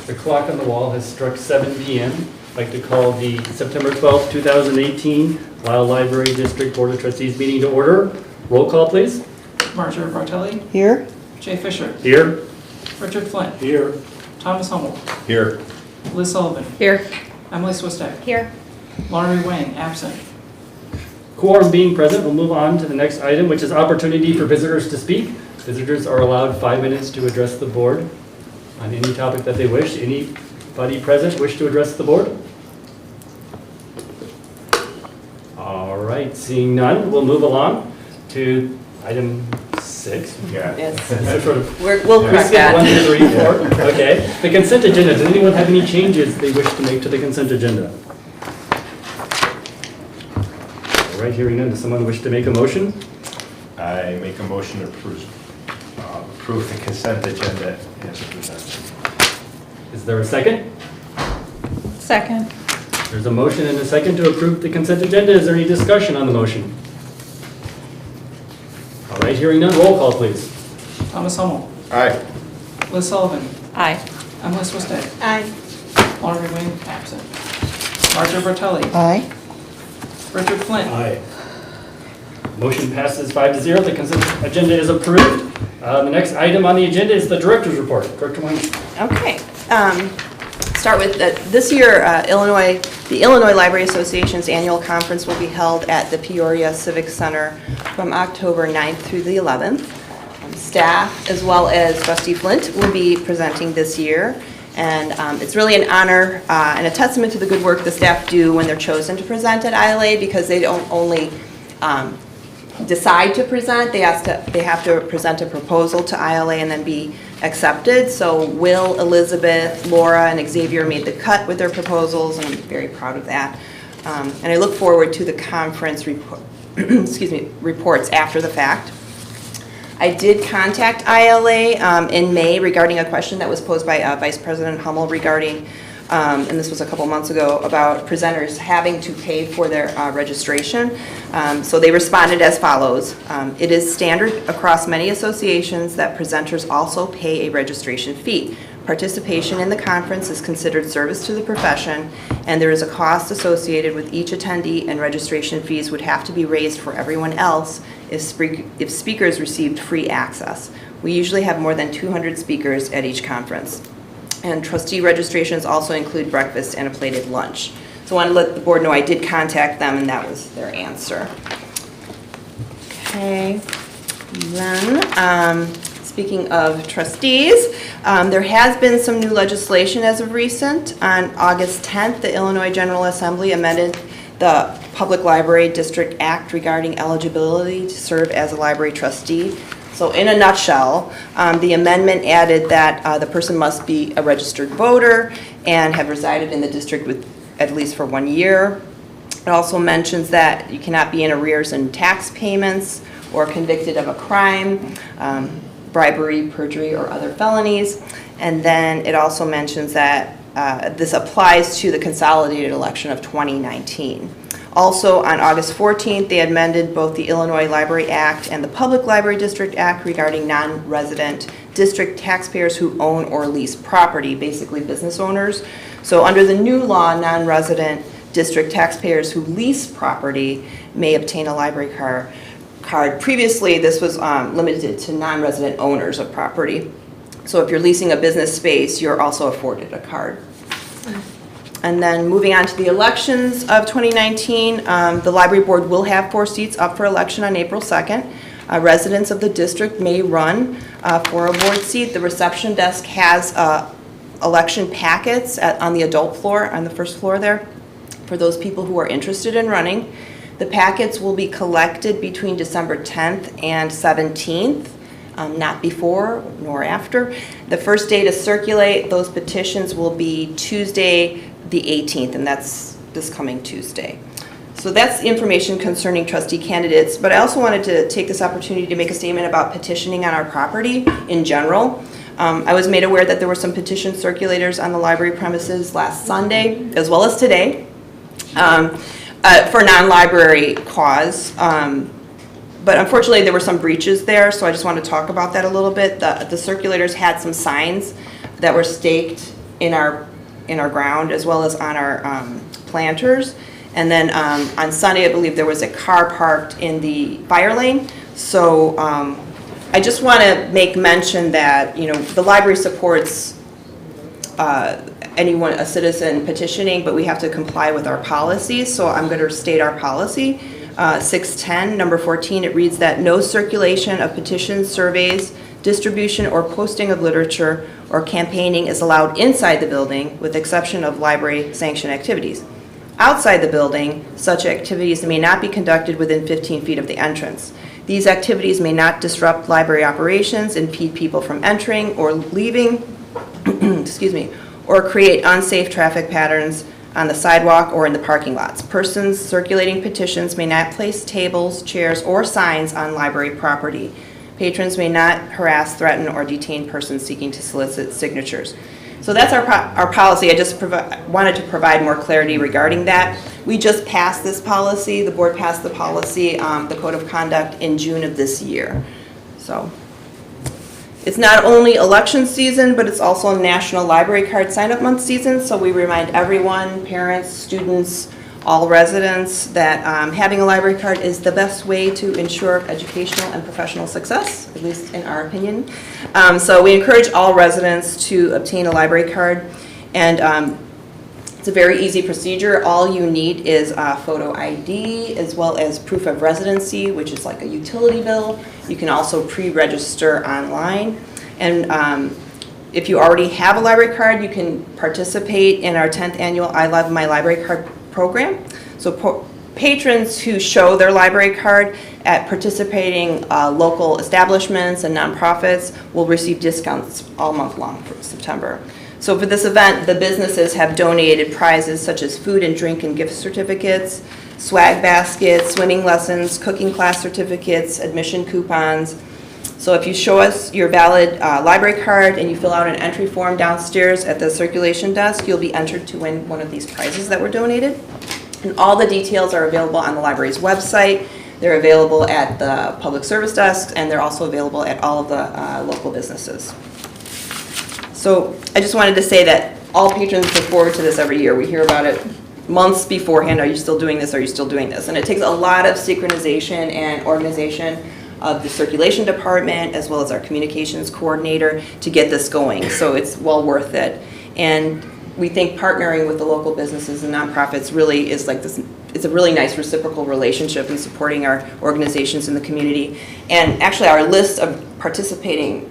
The clock on the wall has struck 7 p.m. I'd like to call the September 12th, 2018 Lisle Library District Board of Trustees meeting to order. Roll call, please. Marjorie Bartelli. Here. Jay Fisher. Here. Richard Flint. Here. Thomas Hummel. Here. Liz Sullivan. Here. Emily Swistek. Here. Laurie Wang, absent. Quorum being present, we'll move on to the next item, which is opportunity for visitors to speak. Visitors are allowed 5 minutes to address the board on any topic that they wish. Anybody present wish to address the board? All right, seeing none, we'll move along to item 6. Yeah. Yes. Sort of, We'll correct skip that. 1, 2, 3, 4. Okay. The consent agenda. Does anyone have any changes they wish to make to the consent agenda? All right, hearing none. Does someone wish to make a motion? I make a motion to approve the consent agenda as presented. Is there a second? Second. There's a motion and a second to approve the consent agenda. Is there any discussion on the motion? All right, hearing none, roll call, please. Thomas Hummel. Aye. Liz Sullivan. Aye. Emily Swistek. Aye. Laurie Wang, absent. Marjorie Bartelli. Aye. Richard Flint. Aye. Motion passes 5-0. The consent agenda is approved. The next item on the agenda is the director's report. Director Wayne. Okay. Start with this year, the Illinois Library Association's annual conference will be held at the Peoria Civic Center from October 9th through the 11th. Staff, as well as Trustee Flint, will be presenting this year. And it's really an honor and a testament to the good work the staff do when they're chosen to present at ILA, because they don't only decide to present, they have to present a proposal to ILA and then be accepted. So Will, Elizabeth, Laura, and Xavier made the cut with their proposals, and I'm very proud of that. And I look forward to the conference reports after the fact. I did contact ILA in May regarding a question that was posed by Vice President Hummel regarding, and this was a couple months ago, about presenters having to pay for their registration. So they responded as follows. It is standard across many associations that presenters also pay a registration fee. Participation in the conference is considered service to the profession, and there is a cost associated with each attendee, and registration fees would have to be raised for everyone else if speakers received free access. We usually have more than 200 speakers at each conference. And trustee registrations also include breakfast and a plated lunch. So I want to let the board know I did contact them, and that was their answer. Okay, then speaking of trustees, there has been some new legislation as of recent. On August 10th, the Illinois General Assembly amended the Public Library District Act regarding eligibility to serve as a library trustee. So in a nutshell, the amendment added that the person must be a registered voter and have resided in the district with at least for 1 year. It also mentions that you cannot be in arrears in tax payments or convicted of a crime, bribery, perjury, or other felonies. And then it also mentions that this applies to the consolidated election of 2019. Also, on August 14th, they amended both the Illinois Library Act and the Public Library District Act regarding non-resident district taxpayers who own or lease property, basically business owners. So under the new law, non-resident district taxpayers who lease property may obtain a library card. Previously, this was limited to non-resident owners of property. So if you're leasing a business space, you're also afforded a card. And then moving on to the elections of 2019, the library board will have 4 seats up for election on April 2nd. Residents of the district may run for a board seat. The reception desk has election packets on the adult floor, on the first floor there, for those people who are interested in running. The packets will be collected between December 10th and 17th. Not before nor after. The first day to circulate those petitions will be Tuesday the 18th, and that's this coming Tuesday. So that's the information concerning trustee candidates, but I also wanted to take this opportunity to make a statement about petitioning on our property in general. I was made aware that there were some petition circulators on the library premises last Sunday, as well as today, for non-library cause. But unfortunately, there were some breaches there, so I just want to talk about that a little bit. The circulators had some signs that were staked in our ground as well as on our planters. And then on Sunday, I believe there was a car parked in the fire lane. So I just want to make mention that, you know, the library supports anyone, a citizen petitioning, but we have to comply with our policies. So I'm going to state our policy. 610, number 14, it reads that no circulation of petitions, surveys, distribution or posting of literature or campaigning is allowed inside the building with exception of library sanctioned activities. Outside the building, such activities may not be conducted within 15 feet of the entrance. These activities may not disrupt library operations, impede people from entering or leaving, excuse me, or create unsafe traffic patterns on the sidewalk or in the parking lots. Persons circulating petitions may not place tables, chairs, or signs on library property. Patrons may not harass, threaten, or detain persons seeking to solicit signatures. So that's our policy. I just wanted to provide more clarity regarding that. We just passed this policy. The board passed the policy, the code of conduct, in June of this year. So it's not only election season, but it's also National Library Card Sign-Up Month season. So we remind everyone, parents, students, all residents, that having a library card is the best way to ensure educational and professional success, at least in our opinion. So we encourage all residents to obtain a library card, and it's a very easy procedure. All you need is a photo ID as well as proof of residency, which is like a utility bill. You can also pre-register online, and if you already have a library card, you can participate in our 10th annual I Love My Library Card program. So patrons who show their library card at participating local establishments and nonprofits will receive discounts all month long for September. So for this event, the businesses have donated prizes such as food and drink and gift certificates, swag baskets, swimming lessons, cooking class certificates, admission coupons. So if you show us your valid library card and you fill out an entry form downstairs at the circulation desk, you'll be entered to win one of these prizes that were donated. And all the details are available on the library's website. They're available at the public service desks, and they're also available at all of the local businesses. So I just wanted to say that all patrons look forward to this every year. We hear about it months beforehand. Are you still doing this? Are you still doing this? And it takes a lot of synchronization and organization of the circulation department as well as our communications coordinator to get this going. So it's well worth it. And we think partnering with the local businesses and nonprofits really is like this, it's a really nice reciprocal relationship in supporting our organizations in the community. And actually our list of participating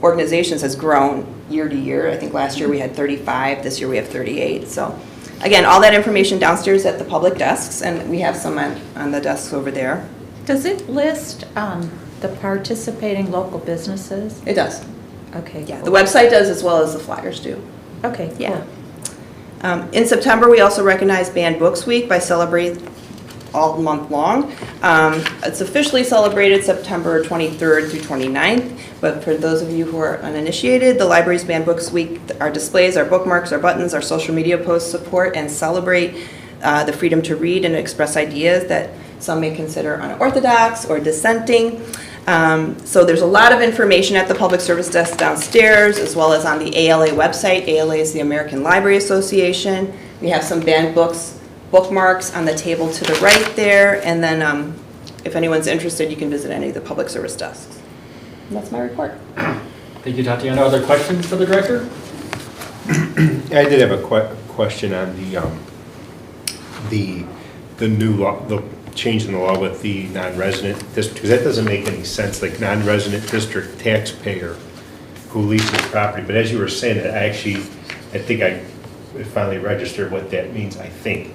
organizations has grown year to year. I think last year we had 35, this year we have 38. So again, all that information downstairs at the public desks, and we have some on the desks over there. Does it list the participating local businesses? It does. Okay. Yeah, cool. the website does as well as the flyers do. Okay, Yeah. cool. In September, we also recognize Banned Books Week by celebrating all month long. It's officially celebrated September 23rd through 29th, but for those of you who are uninitiated, the library's Banned Books Week, our displays, our bookmarks, our buttons, our social media posts support and celebrate the freedom to read and express ideas that some may consider unorthodox or dissenting. So there's a lot of information at the public service desk downstairs, as well as on the ALA website. ALA is the American Library Association. We have some banned books, bookmarks on the table to the right there, and then if anyone's interested, you can visit any of the public service desks. And that's my report. Thank you, Tatiana. Other questions for the director? I did have a question on the new law, the change in the law with the non-resident district, because that doesn't make any sense, like non-resident district taxpayer who leases property. But as you were saying, I think I finally registered what that means. I think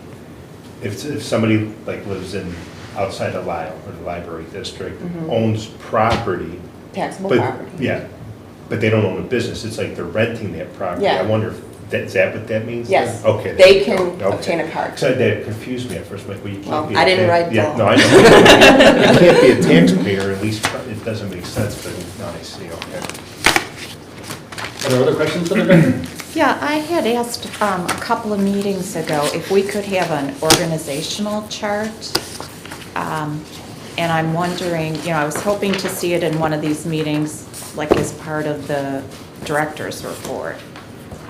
if somebody like lives in outside of Lisle or the library district, owns property, Taxable but property. yeah, but they don't own a business. It's like they're renting that property. Yeah. I wonder if is that what that means? Yes. Okay. They can obtain a card. So that confused me at first. Like, well, you can't be a I didn't write the yeah, law. no, I know. You can't be a taxpayer. At least it doesn't make sense. But now I see. Okay. Are there other questions for the director? Yeah, I had asked a couple of meetings ago if we could have an organizational chart. And I'm wondering, I was hoping to see it in one of these meetings, like as part of the director's report.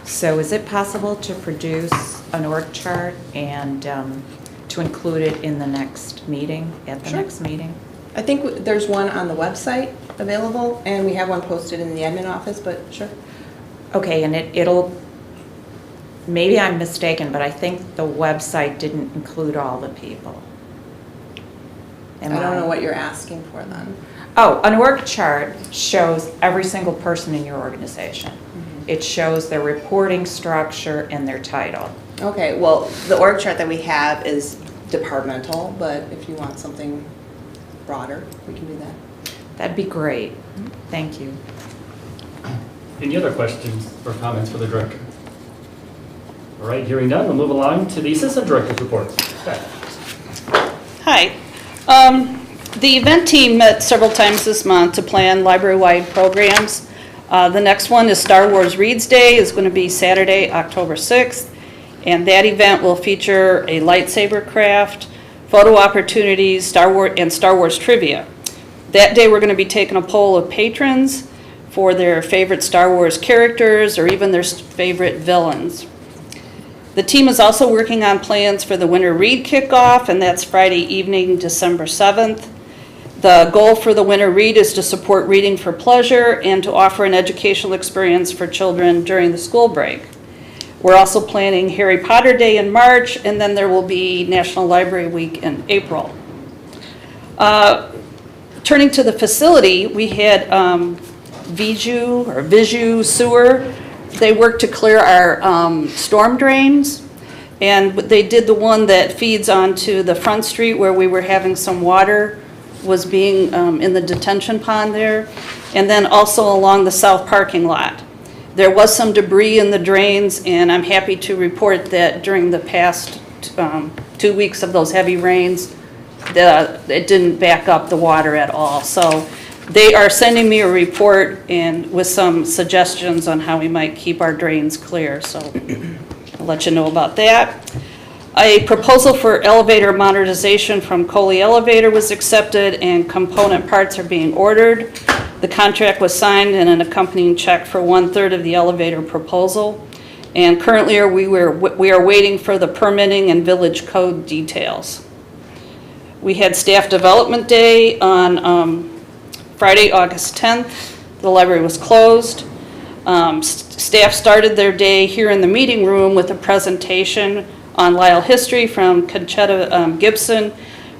So is it possible to produce an org chart and to include it in the next meeting, at the Sure. next meeting? I think there's one on the website available, and we have one posted in the admin office, but sure. Okay, and it'll, maybe I'm mistaken, but I think the website didn't include all the people. I don't know what you're asking for then. Oh, an org chart shows every single person in your organization. It shows their reporting structure and their title. Okay, well, the org chart that we have is departmental, but if you want something broader, we can do that. That'd be great. Thank you. Any other questions or comments for the director? All right, hearing none, we'll move along to the assistant director's report. Hi. The event team met several times this month to plan library-wide programs. The next one is Star Wars Reads Day. Is going to be Saturday, October 6th. And that event will feature a lightsaber craft, photo opportunities, Star Wars trivia. That day we're going to be taking a poll of patrons for their favorite Star Wars characters or even their favorite villains. The team is also working on plans for the Winter Read Kickoff, and that's Friday evening, December 7th. The goal for the Winter Read is to support reading for pleasure and to offer an educational experience for children during the school break. We're also planning Harry Potter Day in March, and then there will be National Library Week in April. Turning to the facility, we had Visu Sewer. They worked to clear our storm drains, and they did the one that feeds onto the front street where we were having some water was being in the detention pond there, and then also along the south parking lot. There was some debris in the drains, and I'm happy to report that during the past 2 weeks of those heavy rains, it didn't back up the water at all. So they are sending me a report and with some suggestions on how we might keep our drains clear. So I'll let you know about that. A proposal for elevator modernization from Coley Elevator was accepted and component parts are being ordered. The contract was signed and an accompanying check for 1/3 of the elevator proposal. And currently we are waiting for the permitting and village code details. We had staff development day on Friday, August 10th. The library was closed. Staff started their day here in the meeting room with a presentation on Lisle history from Conchetta Gibson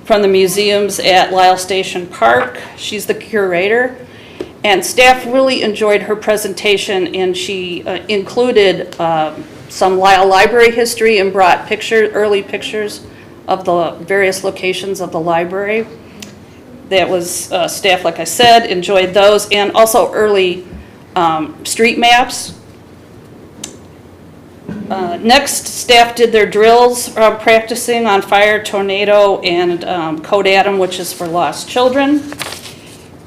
from the museums at Lisle Station Park. She's the curator. And staff really enjoyed her presentation, and she included some Lisle library history and brought early pictures of the various locations of the library. That was, staff, like I said, enjoyed those, and also early street maps. Next, staff did their drills practicing on fire, tornado, and Code Adam, which is for lost children.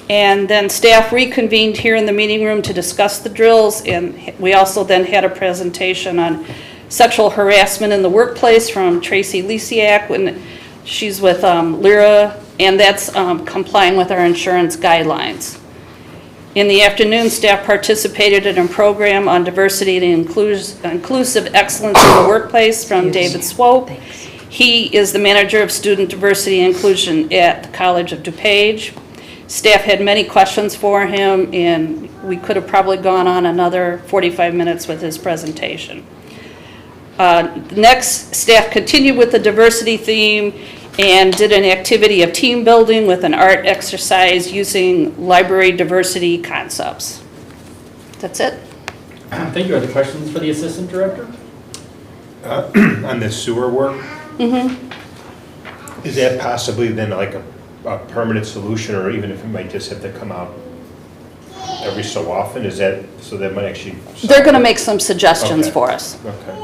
And then staff reconvened here in the meeting room to discuss the drills, and we also then had a presentation on sexual harassment in the workplace from Tracy Lisiak, when she's with Lyra, and that's complying with our insurance guidelines. In the afternoon, staff participated in a program on diversity and inclusive excellence in the workplace from David Swope. He is the manager of student diversity and inclusion at the College of DuPage. Staff had many questions for him, and we could have probably gone on another 45 minutes with his presentation. Next, staff continued with the diversity theme and did an activity of team building with an art exercise using library diversity concepts. That's it. Thank you. Are there questions for the assistant director? On the sewer work? Is that possibly then like a permanent solution, or even if it might just have to come out every so often? Is that, so that might actually... They're going to make some suggestions Okay. for us. Okay.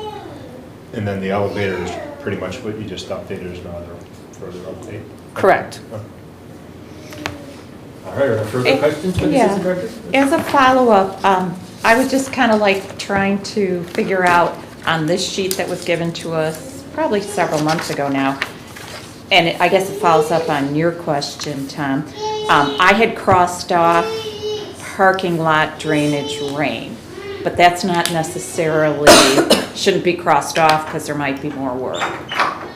And then the elevator is pretty much what you just updated, there's no other further update? Correct. Okay. All right, are there further questions for the assistant director? As a follow-up, I was just kind of like trying to figure out on this sheet that was given to us probably several months ago now, and I guess it follows up on your question, Tom. I had crossed off parking lot drainage rain. but that's not necessarily, shouldn't be crossed off because there might be more work.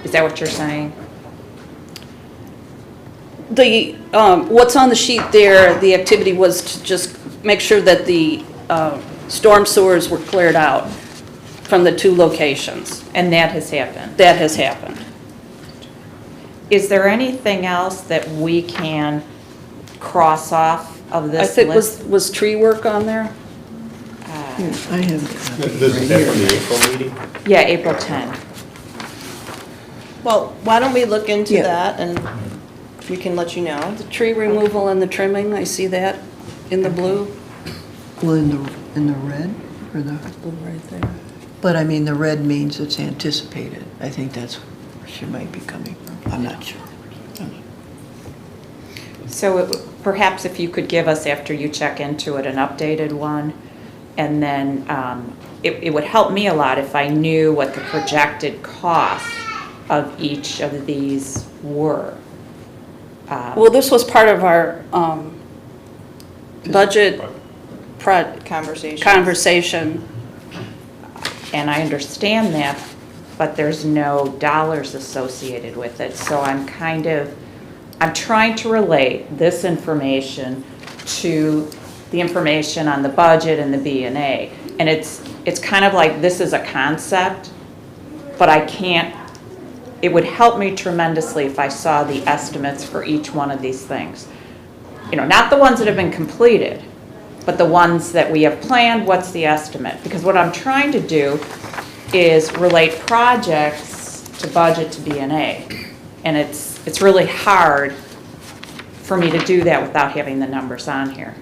Is that what you're saying? The, what's on the sheet there, the activity was to just make sure that the storm sewers were cleared out from the 2 locations. And that has happened. That has happened. Is there anything else that we can cross off of I this think, list? was tree work on there? I have. This is that from the April meeting? Yeah, April 10. Well, why don't we look into Yeah. that and we can let you know. The tree removal and the trimming, I see that in the blue. Well, in the red, or the, Blue right there. but I mean, the red means it's anticipated. I think that's where she might be coming from. I'm not sure. So perhaps if you could give us, after you check into it, an updated one, and then it would help me a lot if I knew what the projected costs of each of these were. Well, this was part of our budget conversation. And I understand that, but there's no dollars associated with it. So I'm trying to relate this information to the information on the budget and the B&A. And it's kind of like this is a concept, but I can't, it would help me tremendously if I saw the estimates for each one of these things. You know, not the ones that have been completed, but the ones that we have planned, what's the estimate? Because what I'm trying to do is relate projects to budget to B&A. And it's really hard for me to do that without having the numbers on here.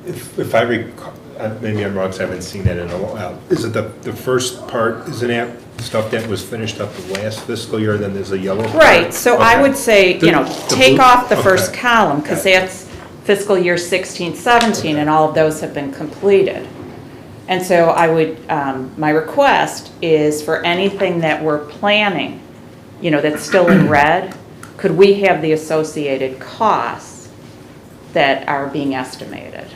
If I recall, maybe I'm wrong, 'cause I haven't seen that in a while. Is it the first part, isn't that stuff that was finished up the last fiscal year, then there's a yellow part? Right, so I Okay. would say, you know, The take blue- off the first okay. column, because Yeah. that's fiscal year 16, 17, and all of those have been completed. And so I would, my request is for anything that we're planning, you know, that's still in red, could we have the associated costs that are being estimated?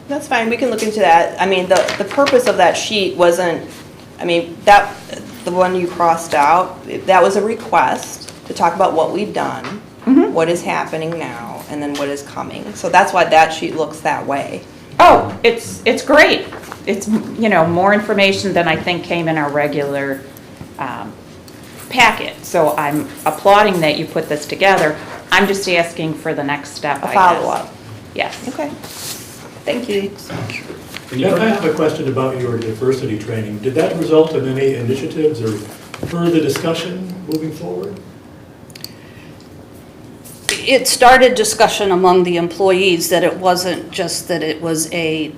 That's fine, we can look into that. I mean, the purpose of that sheet wasn't, I mean, the one you crossed out, that was a request to talk about what we've done, what is happening now, and then what is coming. So that's why that sheet looks that way. Oh, it's great. It's, you know, more information than I think came in our regular packet. So I'm applauding that you put this together. I'm just asking for the next step, I A guess. follow-up. Yes. Okay. Thank you. I have a question about your diversity training. Did that result in any initiatives or further discussion moving forward? It started discussion among the employees that it wasn't just that it was a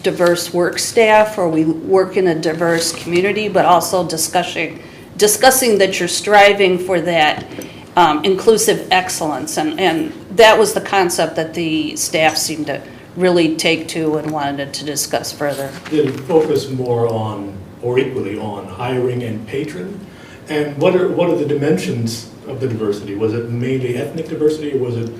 diverse work staff or we work in a diverse community, but also discussing that you're striving for that inclusive excellence. And that was the concept that the staff seemed to really take to and wanted to discuss further. Did it focus more on, or equally on, hiring and patron? And what are the dimensions of the diversity? Was it mainly ethnic diversity, or was it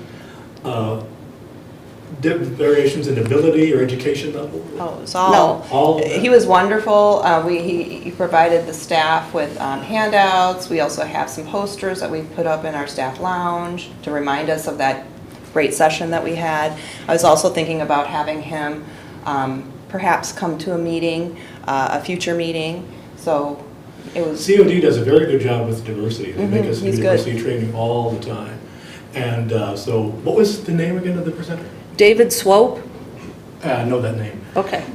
variations in ability or education level? Oh, it's all. All of that? He was wonderful. He provided the staff with handouts. We also have some posters that we put up in our staff lounge to remind us of that great session that we had. I was also thinking about having him perhaps come to a meeting, a future meeting. So it was. COD does a very good job with diversity. They make us do he's good. diversity training all the time. And so, what was the name again of the presenter? David Swope? I know that name. Okay.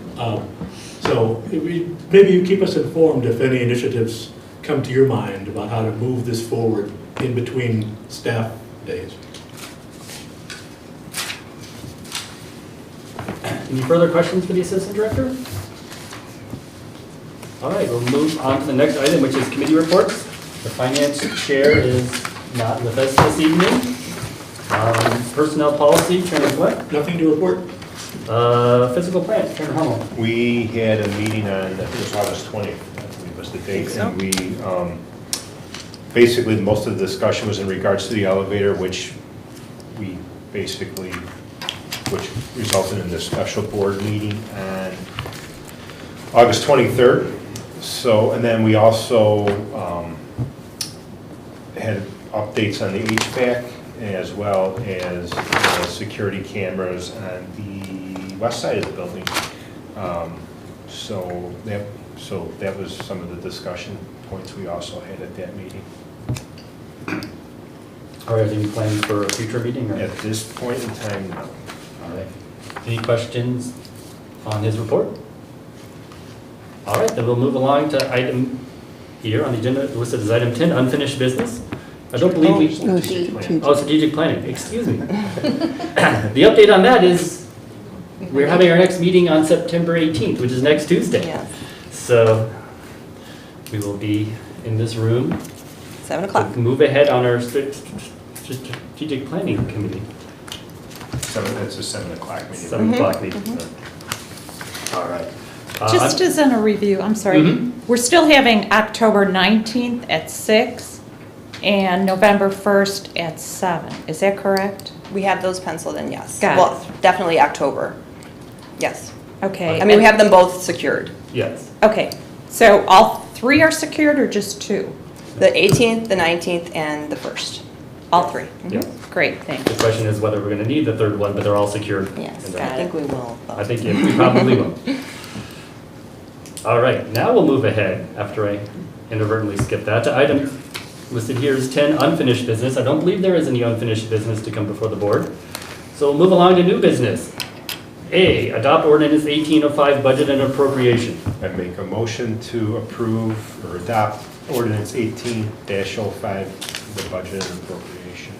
So maybe you keep us informed if any initiatives come to your mind about how to move this forward in between staff days. Any further questions for the Assistant Director? All right, we'll move on to the next item, which is committee reports. The Finance Chair is not with us this evening. Personnel Policy, Chairman Flint. Nothing to report? Physical Plant, Chairman Hummel. We had a meeting on, I think it was August 20th, I believe was the date, and we, basically, most of the discussion was in regards to the elevator, which we basically which resulted in this special board meeting on August 23rd. So, and then we also had updates on the HVAC as well as security cameras on the west side of the building. So that was some of the discussion points we also had at that meeting. Are there any plans for a future meeting? Or? At this point in time, no. All right. Any questions on his report? All right, then we'll move along to item here on the agenda listed as item 10, unfinished business. I don't believe we... strategic planning, excuse me. The update on that is we're having our next meeting on September 18th, which is next Tuesday. Yes. So we will be in this room. 7 o'clock. to Move ahead on our strategic planning committee. That's a 7 o'clock meeting. 7 o'clock meeting. All right. Just as in a review, I'm sorry, Mhm. we're still having October 19th at 6 and November 1st at 7. Is that correct? We have those penciled in, yes. Got Well, definitely October. Yes. Okay. I mean, we have them both secured. Yes. Okay, so all 3 are secured or just 2? The 18th, the 19th, and the 1st. All 3. Yeah. Great, thanks. The question is whether we're going to need the third one, but they're all secured. Yes, And, I think we will. I think yeah, we probably will. All right, now we'll move ahead, after I inadvertently skipped that, to item listed here is 10, unfinished business. I don't believe there is any unfinished business to come before the board. So we'll move along to new business. A, adopt ordinance 1805, budget and appropriation. I make a motion to approve or adopt ordinance 18-05, the budget and appropriation.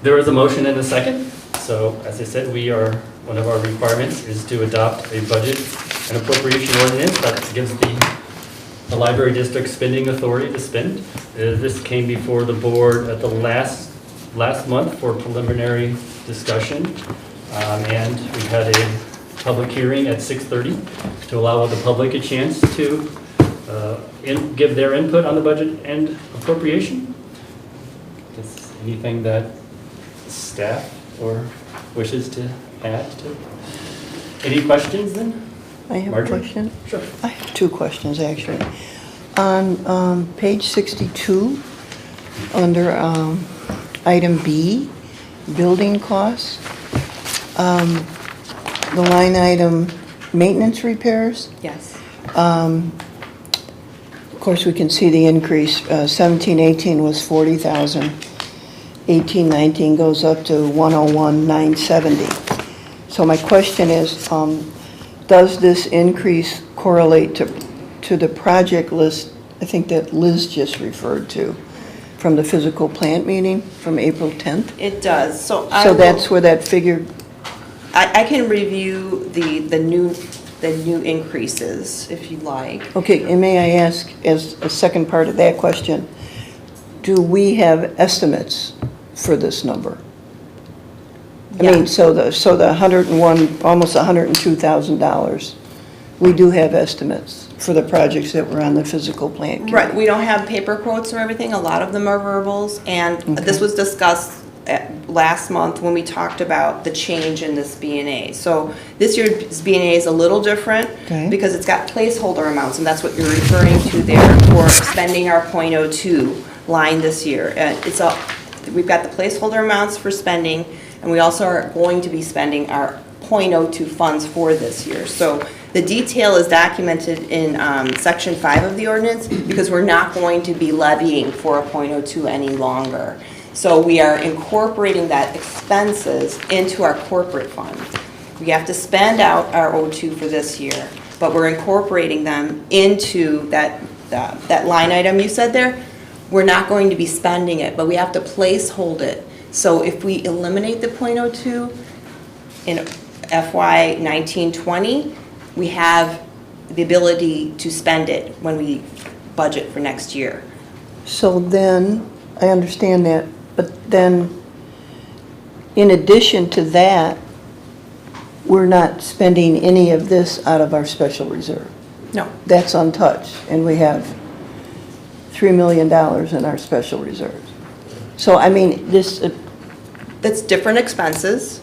There is a motion and a second. So as I said, one of our requirements is to adopt a budget and appropriation ordinance that gives the library district spending authority to spend. This came before the board at the last month for preliminary discussion. And we had a public hearing at 6:30 to allow the public a chance to give their input on the budget and appropriation. Is anything that staff or wishes to add to? Any questions then? I have a Marjorie? question. Sure. I have 2 questions, actually. On page 62, under item B, building costs, the line item maintenance repairs, Yes. of course, we can see the increase. 17-18 was 40,000. 18-19 goes up to 101,970. So my question is, does this increase correlate to the project list, I think that Liz just referred to, from the physical plant meeting from April 10th? It does. So That's where that figure, I can review the new increases if you like. okay, and may I ask, as a second part of that question, do we have estimates for this number? I Yeah. mean, so the 101, almost $102,000, we do have estimates for the projects that were on the physical plant committee. Right, we don't have paper quotes or everything, a lot of them are verbals, and this was discussed last month when we talked about the change in this B&A. So this year's B&A is a little different Okay. because it's got placeholder amounts, and that's what you're referring to there for spending our .02 line this year. We've got the placeholder amounts for spending, and we also are going to be spending our .02 funds for this year. So the detail is documented in section 5 of the ordinance because we're not going to be levying for a .02 any longer. So we are incorporating that expenses into our corporate fund. We have to spend out our .02 for this year, but we're incorporating them into that line item you said there. We're not going to be spending it, but we have to placehold it. So if we eliminate the .02 in FY 19-20, we have the ability to spend it when we budget for next year. So then, I understand that, but then, in addition to that, we're not spending any of this out of our special reserve. No. That's untouched, and we have $3 million in our special reserves. So, I mean, this, That's different expenses.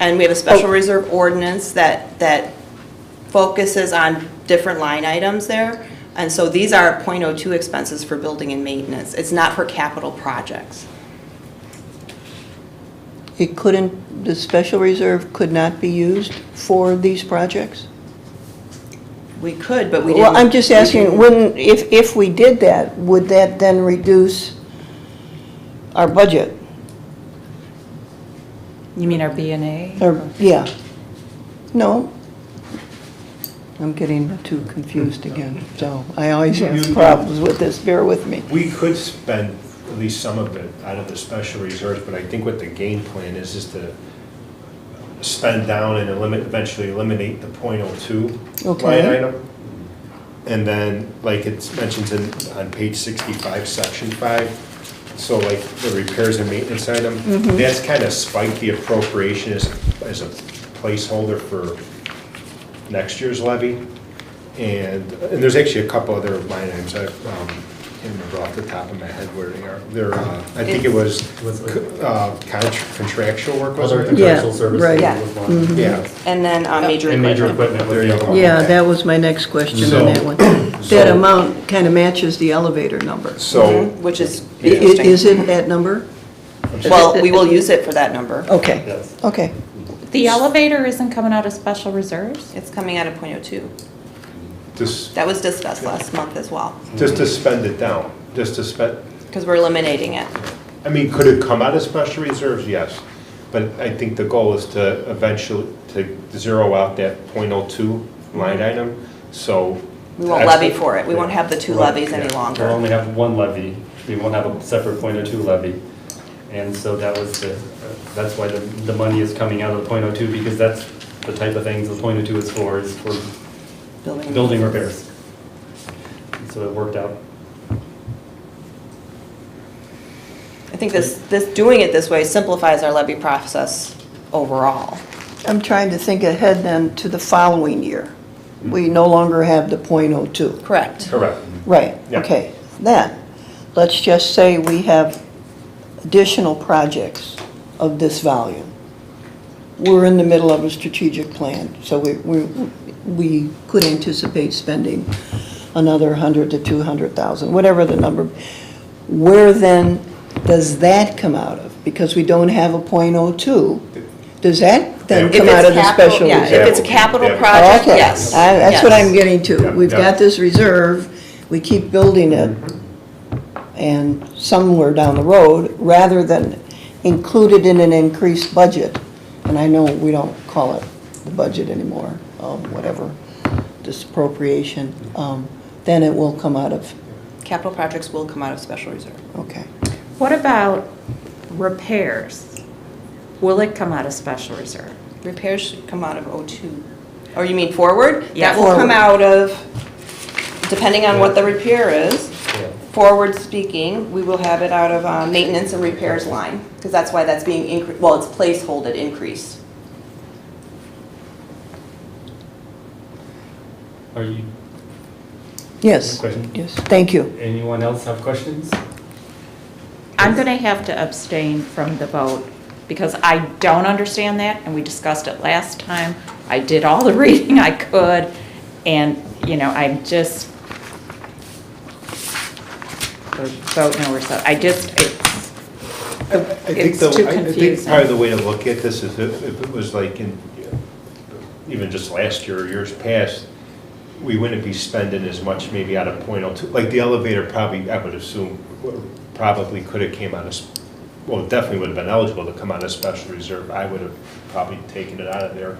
And we have a special reserve ordinance that focuses on different line items there. And so these are .02 expenses for building and maintenance. It's not for capital projects. It couldn't, the special reserve could not be used for these projects? We could, but we didn't. Well, I'm just asking, wouldn't, if we did that, would that then reduce our budget? You mean our B&A? Or, yeah. No? I'm getting too confused again, so I always have problems with this, bear with me. We could spend at least some of it out of the special reserves, but I think what the game plan is to spend down and eventually eliminate the .02 Okay. line item. And then, like it mentions on page 65, section 5, so like the repairs and maintenance item, that's kind of spiked the appropriation as a placeholder for next year's levy. And there's actually a couple other line items, I can't remember off the top of my head where they are. They're, I think it was contractual work, was Other it? contractual Yeah, services. right. Yeah. was one. Yeah. And then major And major equipment. equipment was There the you other go. one. Yeah, Okay. that was my next question So- on that one. so- That amount kind of matches the elevator number. So, Which is I- interesting. Is it that number? Well, we will use it for that number. Okay, Yes. okay. The elevator isn't coming out of special reserves? It's coming out of .02. just That was discussed last month as well, to spend it down, just to spend, because we're eliminating it. I mean, could it come out of special reserves? Yes. But I think the goal is to eventually, to zero out that .02 line item, so. We won't levy for it. We won't have the two Right, levies any yeah. We'll longer. only have one levy, we won't have a separate .02 levy. And so that was that's why the money is coming out of the .02, because that's the type of things the .02 is for building repairs. And so it worked out. I think doing it this way simplifies our levy process overall. I'm trying to think ahead then to the following year. We no longer have the .02. Correct. Correct. Right, Yeah. okay. Then, let's just say we have additional projects of this volume. We're in the middle of a strategic plan, so we could anticipate spending another 100 to 200,000, whatever the number. Where then does that come out of? Because we don't have a .02. Does that then If come it's out of the capital- special yeah, reserve? if it's a capital Yeah. project, Okay. yes. That's what Yes. I'm getting to. Yeah, We've yeah. got this reserve, we keep building it, and somewhere down the road, rather than include it in an increased budget, and I know we don't call it the budget anymore, whatever, this appropriation, then it will come out of, Capital projects will come out of special reserve. okay. What about repairs? Will it come out of special reserve? Repairs should come out of .02. Or you mean forward? Yeah, That will come forward. out of, depending on what the repair is, Yeah. forward speaking, we will have it out of maintenance and repairs line, because that's why that's being, well, it's placeholder increase. Are you, Yes, question? yes, thank you. Anyone else have questions? I'm going to have to abstain from the vote because I don't understand that, and we discussed it last time. I did all the reading I could, and, I'm just, the vote no or so. I think It's too I think confusing. part of the way to look at this is if it was like in, even just last year or years past, we wouldn't be spending as much maybe out of .02. Like the elevator probably, I would assume, probably could have came out of, well, definitely would have been eligible to come out of special reserve. I would have probably taken it out of there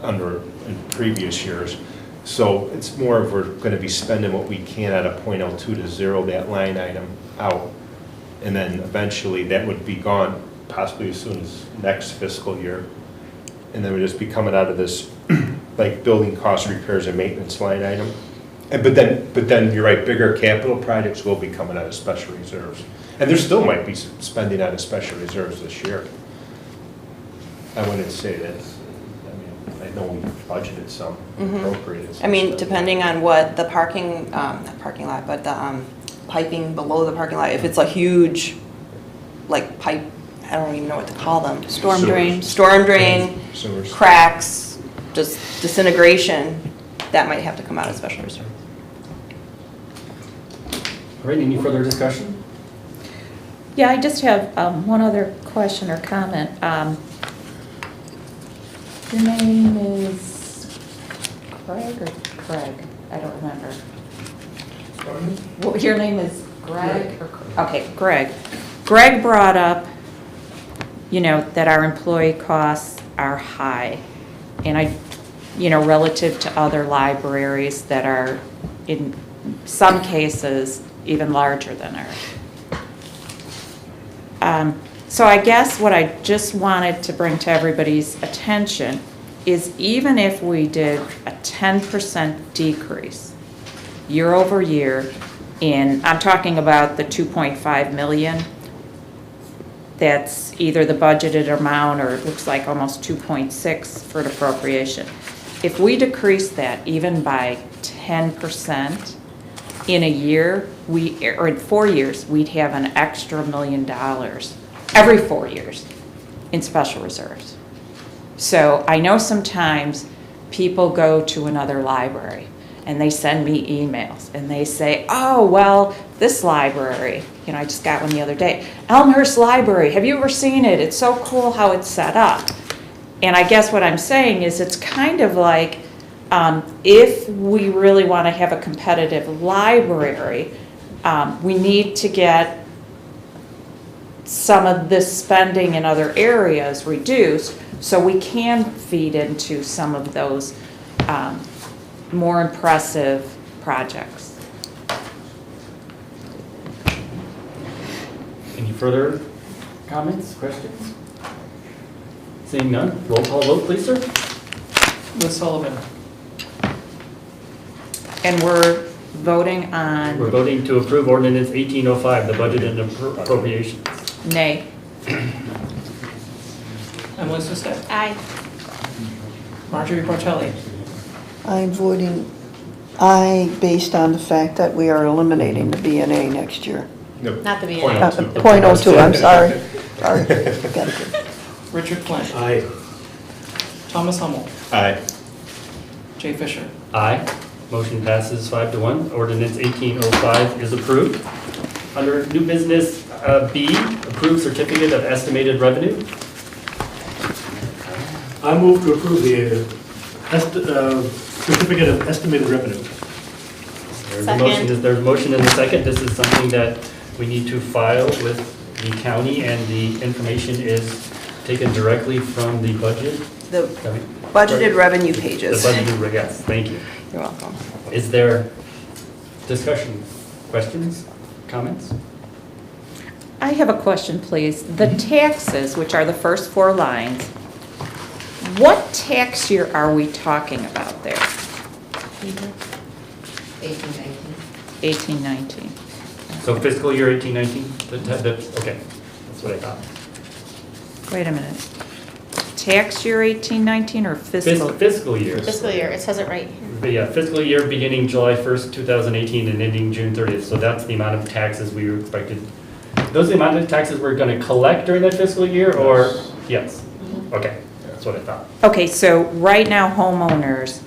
in previous years. So it's more of we're going to be spending what we can out of .02 to zero that line item out. And then eventually that would be gone possibly as soon as next fiscal year. And then we'd just be coming out of this like building cost repairs and maintenance line item. But then you're right, bigger capital projects will be coming out of special reserves. And there still might be spending out of special reserves this year. I wouldn't say that, I know we budgeted some, appropriated some. I mean, stuff. depending on what the parking, not parking lot, but the piping below the parking lot, if it's a huge, like pipe, I don't even know what to call them. Storm Sewers. drains. Storm drain, Sewers. cracks, just disintegration, that might have to come out of special reserve. All right, any further discussion? Yeah, I just have one other question or comment. Your name is Craig or Craig? I don't remember. Well, your name is Greg? Okay, Greg. Greg brought up, that our employee costs are high. And relative to other libraries that are, in some cases, even larger than ours. So I guess what I just wanted to bring to everybody's attention is even if we did a 10% decrease year over year I'm talking about the 2.5 million, that's either the budgeted amount or it looks like almost 2.6 for an appropriation. If we decrease that even by 10%, in a year, or in 4 years, we'd have an extra $1 million every 4 years in special reserves. So I know sometimes people go to another library and they send me emails and they say, oh, well, this library, I just got one the other day, Elmhurst Library, have you ever seen it? It's so cool how it's set up. And I guess what I'm saying is it's kind of like, if we really want to have a competitive library, we need to get some of this spending in other areas reduced so we can feed into some of those more impressive projects. Any further comments, questions? Seeing none, roll call vote, please, sir. Liz Sullivan. And we're voting on We're voting to approve ordinance 1805, the budget and appropriations. nay. Emily Swistek. Aye. Marjorie Bartelli. I'm voting aye based on the fact that we are eliminating the BNA next year. No, Not the VA. .02, I'm sorry. Sorry. Got it. Richard Flynn. Aye. Thomas Hummel. Aye. Jay Fisher. Aye. Motion passes 5-1. Ordinance 1805 is approved. Under new business B, approved certificate of estimated revenue. I move to approve the certificate of estimated revenue. There's a motion. There's a motion in the second. This is something that we need to file with the county, and the information is taken directly from the budget. The budgeted revenue pages. The budgeted, yes, thank you. You're welcome. Is there discussion, questions, comments? I have a question, please. The taxes, which are the first 4 lines, what tax year are we talking about there? 1819. So fiscal year 1819? Okay, that's what I thought. Wait a minute. Tax year 1819 or fiscal? Fiscal year. Fiscal year, it says it right here. But yeah, fiscal year beginning July 1st, 2018 and ending June 30th. So that's the amount of taxes we were expected. Those are the amount of taxes we're going to collect during that fiscal year, or? Yes. Okay, that's what I thought. Okay, so right now homeowners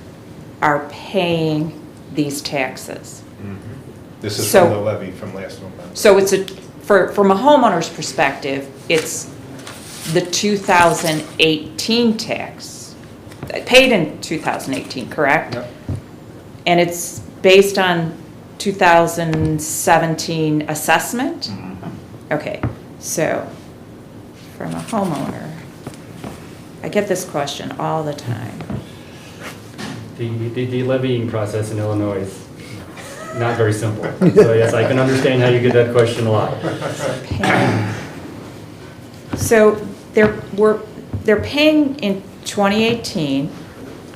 are paying these taxes. This is So- from the levy from last November. So it's from a homeowner's perspective, it's the 2018 tax, paid in 2018, correct? Yep. And it's based on 2017 assessment? Okay, so from a homeowner, I get this question all the time. The levying process in Illinois is not very simple. So yes, I can understand how you get that question a lot. So they're paying in 2018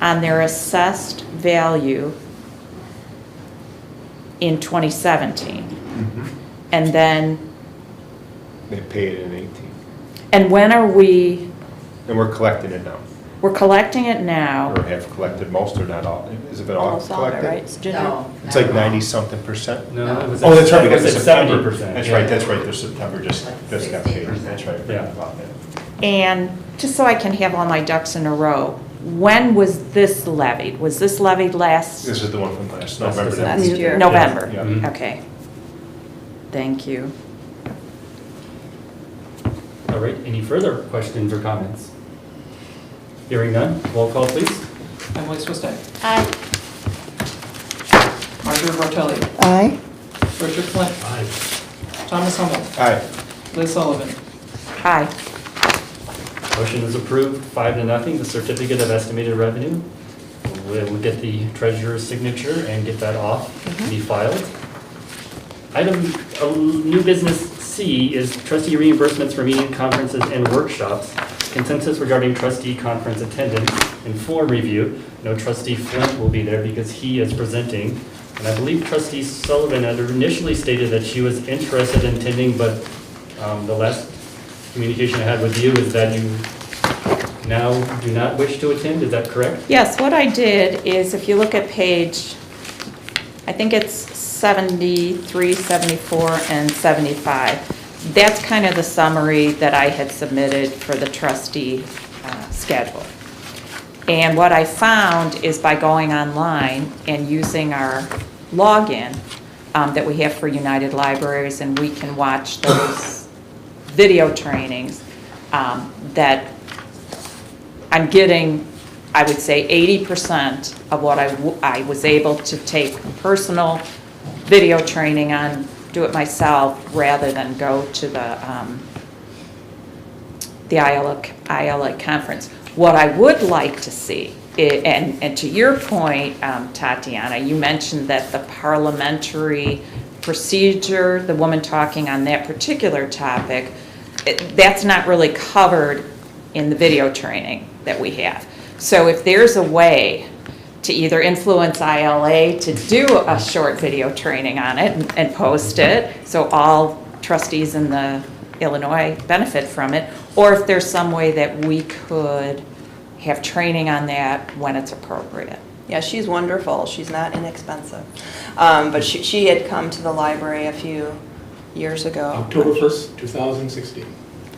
on their assessed value in 2017. And then, They paid it in 18. and when are we, And we're collecting it now. We're collecting it now. Or have collected most or not all? Is it all Almost all of it, collected? right? Ginger? No. It's like 90-something%? No, it was. Oh, that's right, we it got was the at September. 70%. That's yeah. right, that's right, there's September just got paid, that's right. I forgot Yeah. about that. And just so I can have all my ducks in a row, when was this levied? Was this levied last This is the one from last That's November. just that last we- year. November? Yeah. Mhm. Okay. Thank you. All right, any further questions or comments? Hearing none, roll call please. Emily Swistek. Aye. Marjorie Bartelli. Aye. Richard Flint. Aye. Thomas Hummel. Aye. Liz Sullivan. Aye. Motion is approved, 5-0. The certificate of estimated revenue. We'll get the treasurer's signature and get that off to be filed. Item, new business C is trustee reimbursements for meeting, conferences, and workshops. Consensus regarding trustee conference attendance and form review. No, trustee Flint will be there because he is presenting. And I believe trustee Sullivan had initially stated that she was interested in attending, but the last communication I had with you is that you now do not wish to attend, is that correct? Yes, what I did is, if you look at page, I think it's 73, 74, and 75, that's kind of the summary that I had submitted for the trustee schedule. And what I found is by going online and using our login that we have for United Libraries, and we can watch those video trainings, that I'm getting, I would say, 80% of what I was able to take personal video training on, do it myself, rather than go to the ILA conference. What I would like to see, and to your point, Tatiana, you mentioned that the parliamentary procedure, the woman talking on that particular topic, that's not really covered in the video training that we have. So if there's a way to either influence ILA to do a short video training on it and post it, so all trustees in the Illinois benefit from it, or if there's some way that we could have training on that when it's appropriate. Yeah, she's wonderful. She's not inexpensive. But she had come to the library a few years ago. October 1st, 2016.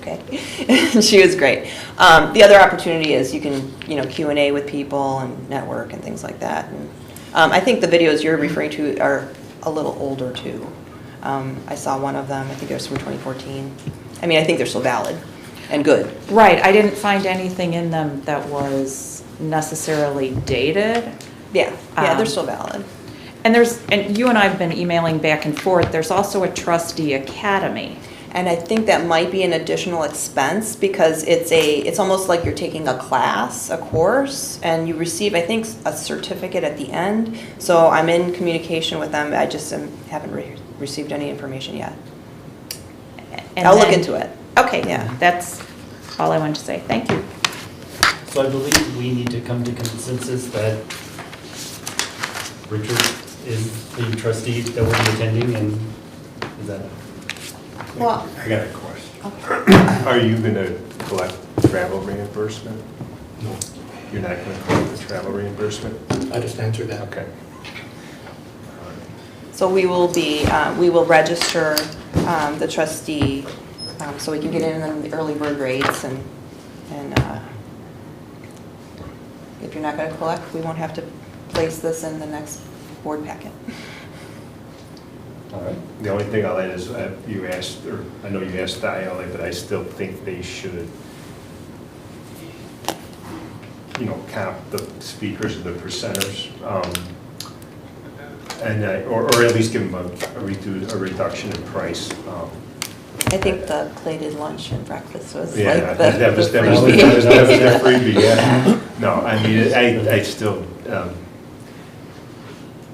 Okay. She was great. The other opportunity is you can, Q&A with people and network and things like that. And I think the videos you're referring to are a little older too. I saw one of them. I think it was from 2014. I mean, I think they're still valid and good. Right, I didn't find anything in them that was necessarily dated. Yeah, they're still valid. And you and I have been emailing back and forth, there's also a trustee academy. And I think that might be an additional expense because it's almost like you're taking a class, a course, and you receive, I think, a certificate at the end. So I'm in communication with them. I just haven't received any information yet. And I'll look then- into it. Okay, Yeah. that's all I wanted to say, thank you. So I believe we need to come to consensus that Richard is the trustee that will be attending, and is that? Well, I got a question. Are you going to collect travel reimbursement? No, You're not going to collect the travel reimbursement? I just answered that. Okay. so we will register the trustee so we can get in on the early bird rates and if you're not going to collect, we won't have to place this in the next board packet. All right. The only thing I'll add is you asked, or I know you asked the ILA, but I still think they should, count the speakers and the presenters, and or at least give them a reduction in price. I think the plated lunch and breakfast was Yeah, like that was the their freebie, yeah. No, I mean, I still,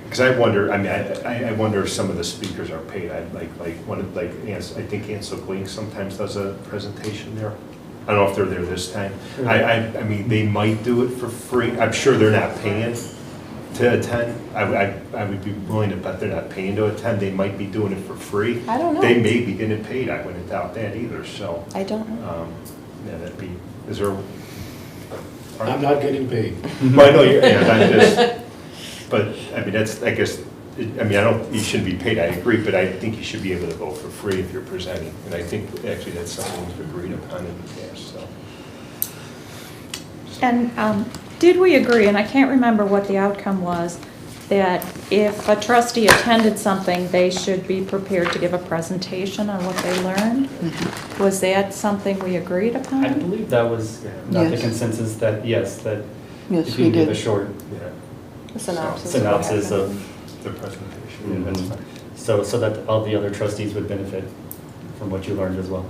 because I wonder, I wonder if some of the speakers are paid. I think Ansel Glink sometimes does a presentation there. I don't know if they're there this time. I mean, they might do it for free. I'm sure they're not paying to attend. I would be willing to bet they're not paying to attend. They might be doing it for free. I don't know. They may be getting paid. I wouldn't doubt that either, so. I don't know. Yeah, that'd be, is there, I'm not getting paid. Well, I know you're, yeah, I'm just, but, I mean, that's, I guess, I mean, I don't, you shouldn't be paid, I agree, but I think you should be able to vote for free if you're presenting. And I think actually that's something we've agreed upon in the past, so. And did we agree, and I can't remember what the outcome was, that if a trustee attended something, they should be prepared to give a presentation on what they learned? Was that something we agreed upon? I believe that was not the Yes. consensus that, yes, that Yes, if we you give a did. short A synopsis. synopsis of, The presentation. yeah, that's fine. So that all the other trustees would benefit from what you learned as well.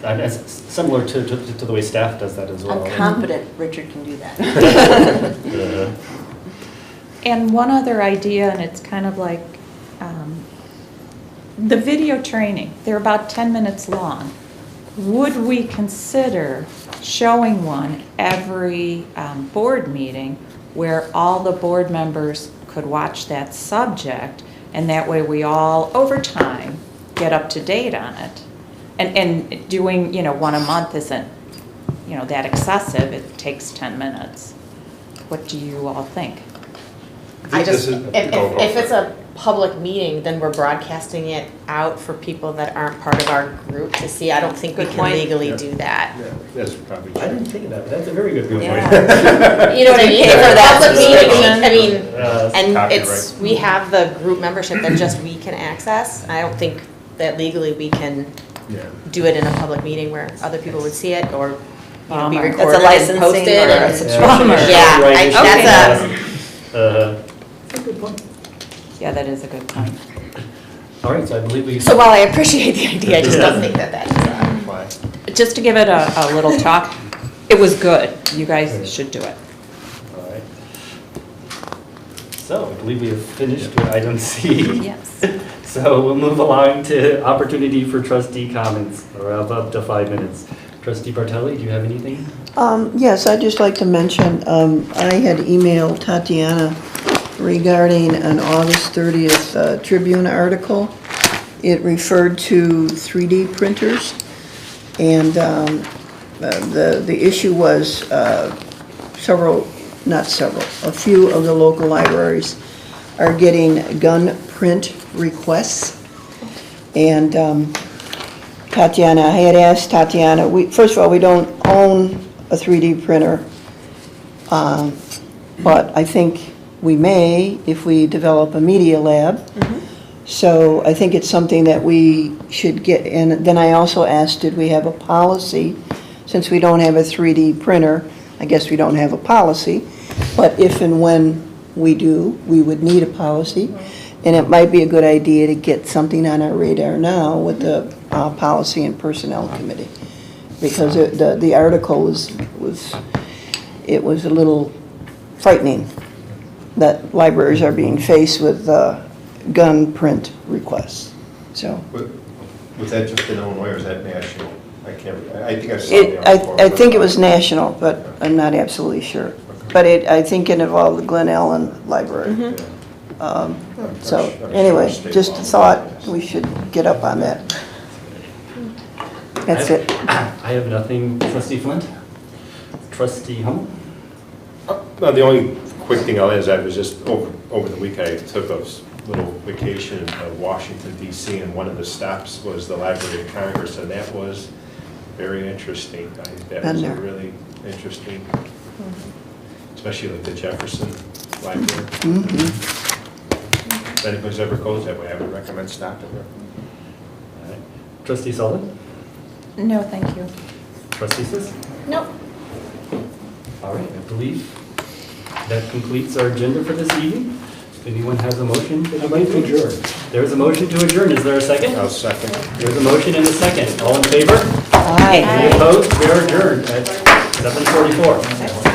And it's similar to the way staff does that as well. I'm confident Richard can do that. Uh, And one other idea, and it's kind of like the video training, they're about 10 minutes long. Would we consider showing one every board meeting where all the board members could watch that subject, and that way we all, over time, get up to date on it? And doing, one a month isn't, that excessive, it takes 10 minutes. What do you all think? I just, This is- if it's a public meeting, then we're broadcasting it out for people that aren't part of our group to see. I don't think we Good can point. legally Yeah. do that. Yeah, that's probably I didn't true. think of that, but that's a very good point. Yeah. You know what I mean? Pay for For that public meeting, subscription. I mean, and Copyright. it's, we have the group membership that just we can access. I don't think that legally we can Yeah. do it in a public meeting where other people would see it or, be Bummer. That's a recorded and licensing posted. or a and- subscription. Yeah, Right, that's That's a good point. Yeah, that is a good point. All right, so I believe we. So while I appreciate the idea, I just don't think that that's, Why? Just to give it a little talk, it was good. You guys should do it. All right. So I believe we have finished with item C. Yes. So we'll move along to opportunity for trustee comments, or of up to 5 minutes. Trustee Bartelli, do you have anything? Yes, I'd just like to mention, I had emailed Tatiana regarding an August 30th Tribune article. It referred to 3D printers, and the issue was a few of the local libraries are getting gun print requests. And Tatiana, I had asked Tatiana, first of all, we don't own a 3D printer, but I think we may if we develop a media lab. So I think it's something that we should get. And then I also asked, did we have a policy? Since we don't have a 3D printer, I guess we don't have a policy. But if and when we do, we would need a policy. And it might be a good idea to get something on our radar now with the Policy and Personnel Committee. Because the article was a little frightening that libraries are being faced with gun print requests. So Was that just in Illinois or is that national? I think I saw the I article. think it was national, but I'm not absolutely sure. But I think it involved the Glen Ellen Library. So anyway, just a thought, we should get up on that. That's it. I have nothing. Trustee Flint? Trustee Hummel? No, the only quick thing I'll add is I was just, over the week, I took a little vacation in Washington DC, and one of the stops was the Library of Congress, and that was very interesting. That was Been a there. really interesting, especially like the Jefferson Library. If anybody's ever goes that way, I would recommend stopping there. All right. Trustee Sullivan? No, thank you. Trustee Sis? nope. All right, I believe that completes our agenda for this evening. If anyone has a motion that they'd like to adjourn. There's a motion to adjourn. Is there a second? I'll second. There's a motion and a second. All in favor? Aye. Any opposed? We are adjourned at 7:44.